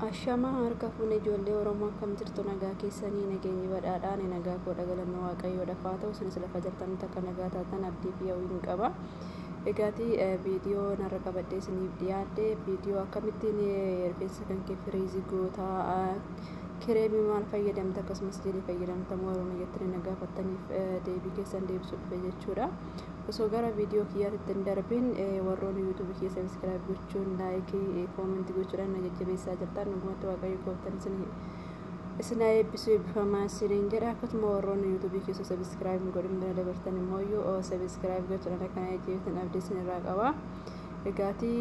Ashama harka fuune ijoolle oromo akkam jirtu nagaa keessanii nageenyi badhaadhaan nagaa koo dhagalanna waaqayyoo dhafaa ta'u sinis lafa jirtan takka nagaa taatan abdii fi hawwiin qaba. Egaati viidiyoo narra qabadhee isiniif dhiyaadhe viidiyoo akkamittiin rifeensa kan kee Firizii gootaa kireemii maal fayyadamta akkasumas jedhee fayyadamta warroonni jettanii nagaa fattaniif deebii keessan deebisuu dhufe jechuudha. Osoo gara viidiyoo kiyyaatti hin darbin warroonni yutube kiyya subscribe gochuun laayikii koomentii gochuudhaan na jajjabeessaa jirtan dhugumatti waaqayyo gooftaan isin eebbisuu eebbifamaa isiniin jedha. Akkasuma warroonni yutube kiyya subscribe godhin bira dabartan immoo yoo subscribe gochuudhaan akkana jajjabeessan abdii isin irraa qaba. Egaati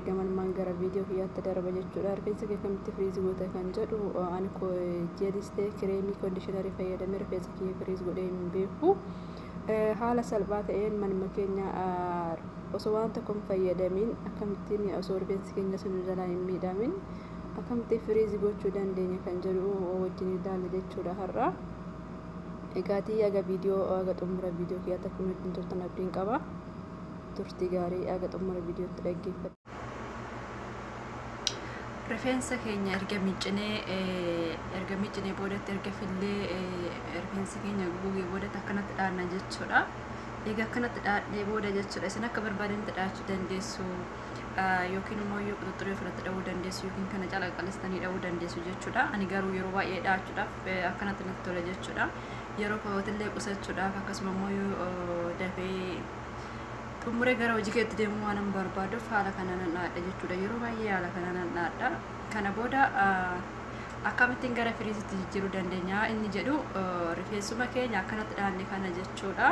gamalmaan gara viidiyoo kiyyaatti darba jechuudha. Rifeensa kee akkamitti Firizii goota kan jedhu ani koo jeelistee kireemii kondiishinarii fayyadamee rifeensa kiyya Firizii godhee hin beeku. Haala salphaa ta'een manuma keenya osoo waan tokko hin fayyadamin akkamittiin osoo rifeensi keenya sun jalaa hin miidhamin akkamitti Firizii gochuu dandeenya kan jedhu wajjin ilaalle jechuudha har'a. Egaati aga viidiyoo aga xumura viidiyoo kiyyaatti akkuma ittiin turtan abdiin qaba. Turtii gaarii aga xumura viidiyootti dhaggeeffadha. Rifeensa keenya erga miiccinee boodatti erga fillee rifeensa keenya gugee boodatti akkanatti dhaanna jechuudha. Egaa akkanatti dhaadhee booda jechuudha isin akka barbaadanitti dhaachuu dandeessu yookiin immoo yoo quxuxuree ofirratti dha'uu dandeessu yookiin kana calaqqalistanii dha'uu dandeessu jechuudha. Ani garuu yeroo baay'ee dhaachuudhaaf akkanatti natti tola jechuudha. Yeroo kawwatillee qusachuudhaaf akkasuma immoo yoo dafee xumuree gara hojii keetti deemuu waan barbaaduuf haala kanaan dhaadha jechuudha. Yeroo baay'ee haala kanaan dhaadha. Kana booda akkamittiin gara Firiziitti jijjiiruu dandeenya inni jedhu rifeensuma keenya akkanatti dhaanne kana jechuudha.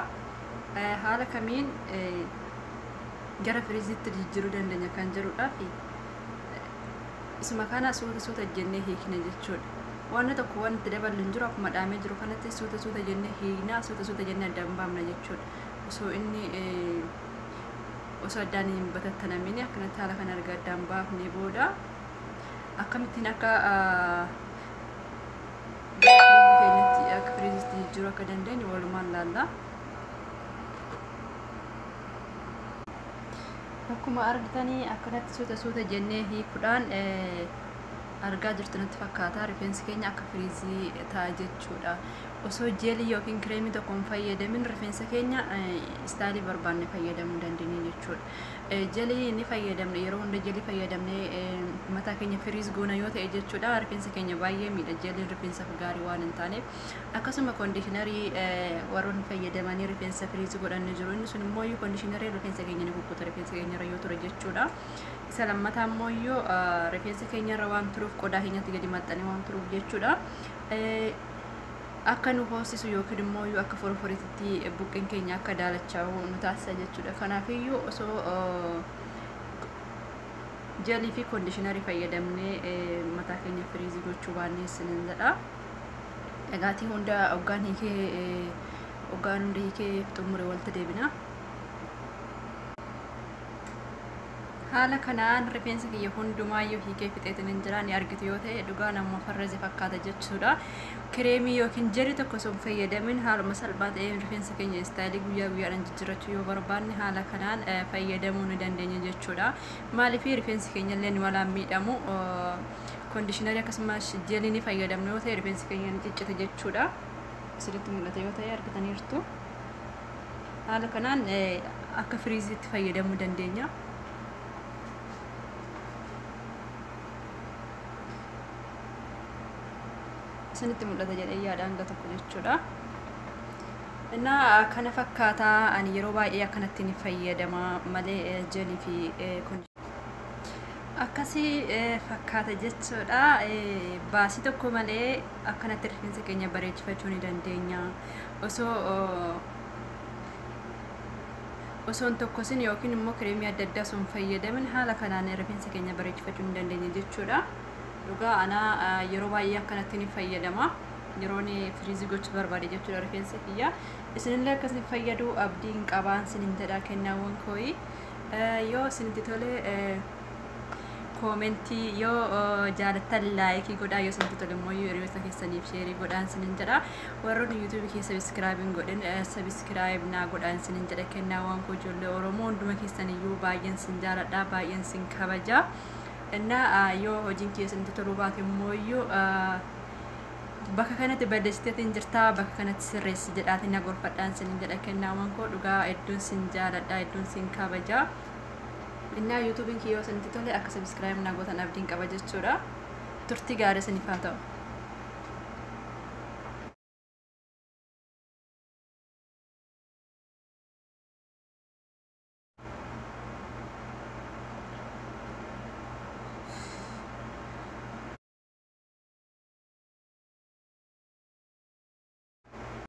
Haala kamiin gara Firiziitti jijjiiruu dandeenya kan jedhuudhaaf isuma kana suuta jennee hiikna jechuudha. Waan tokko waan itti daballu hin jiru akkuma dhaamee jiru kanatti suuta jennee hiikna suuta jennee addaan baafna jechuudha. Osoo inni osoo addaan hin batattanamin akkanatti haala kana erga addaan baafnee booda akkamittiin akka Firiziitti jijjiiruu akka dandeenyu walumaan laalla. Akkuma argitanii akkanatti suuta jennee hiikuudhaan argaa jirtu natti fakkaata rifeensi keenya akka Firizii ta'a jechuudha. Osoo jeelii yookiin kireemii tokko hin fayyadamin rifeensa keenya istaayilii barbaanne fayyadamuu dandeenya jechuudha. Jeelii ni fayyadamne yeroo hunda jeelii fayyadamne mataa keenya Firizii goona yoo ta'e jechuudha rifeensa keenya baay'ee miidha jeeliin rifeensaaf gaarii waan hin taaneef. Akkasuma kondiishinarii warroonni fayyadamanii rifeensa Firizii godhan jiru inni sun immoo kondiishinarii rifeensa keenya ni kukkuta rifeensa keenya irra yoo ture jechuudha. Isa lammataa immoo rifeensa keenya irra waan turuuf qodaa keenyatti gadi maxxanee waan turuuf jechuudha. Akka nu hoosisu yookiin immoo akka forforiitti buqqeen keenya akka daalachaa'u nu taasisa jechuudha. Kanaafiyyuu osoo jeelii fi kondiishinarii fayyadamnee mataa keenya Firizii gochuu baannee isiniin jedha. Dhagaatii hunda hoggaan hundi hiikee xumure walitti deebina. Haala kanaan rifeensa kiyya hundumaayyuu hiikee fixeetiin hin jiraan argitu yoo ta'e dhugaa nama Firizii fakkaata jechuudha. Kireemii yookiin jeelii tokko osoo hin fayyadamin haaluma salphaa ta'een rifeensa keenya istaayilii guyyaa guyyaadhaan jijjiirrachuu yoo barbaanne haala kanaan fayyadamuu ni dandeenya jechuudha. Maaliif rifeensi keenya illee walaan miidhamu kondiishinarii akkasumas jeelii ni fayyadamnu yoo ta'e rifeensi keenya ni ciccite jechuudha. Isinitti mul'ata yoo ta'e argitaniirtu. Haala kanaan akka Firiziitti fayyadamuu dandeenya. Isinitti mul'ata jedhee yaadaan hanga tokko jechuudha. Innaa kana fakkaataa ani yeroo baay'ee akkanatti ni fayyadama malee jeelii fi akkasii fakkaata jechuudha. Baasii tokko malee akkanatti rifeensa keenya bareechifachuu ni dandeenya. Osoo hin tokkosin yookiin immoo kireemii adda addaa osoo hin fayyadamin haala kanaan rifeensa keenya bareechifachuu ni dandeenya jechuudha. Dhugaa ana yeroo baay'ee akkanatti ni fayyadama. Yeroon Firizii gochuu barbaade jechuudha rifeensa kiyya. Isinillee akkasii fayyaduu abdiin qabaan isiniin jedha kennaawwan kooyi. Yoo isinitti tole koomentii yoo jaalattan laayikii godhaa yoo isinitti tole immoo hiriyoota keessaniif sheerii godhaan isiniin jedha. Warroonni yutube kee subscribe godhin subscribe naa godhaan isiniin jedha kennaawwan koo ijoollee oromoo hunduma keessaniyyuu baay'een isin jaaladha baay'een isin kabaja. Inna yoo hojiin keessatti toluu baate immoo yoo bakka kanatti balleessiteetiin jirtaa bakka kanatti sirreessi jedhaatiin na gorfadhaan sinin jedha kennaaman koo dhugaa hedduun sin jaaladha hedduun sin kabajaa. Inna YouTubein kiyyoo sinitti tole akka subscribe na gootan abdiin qaba jechuudha. Turtii gaarii isiniif haa ta'u.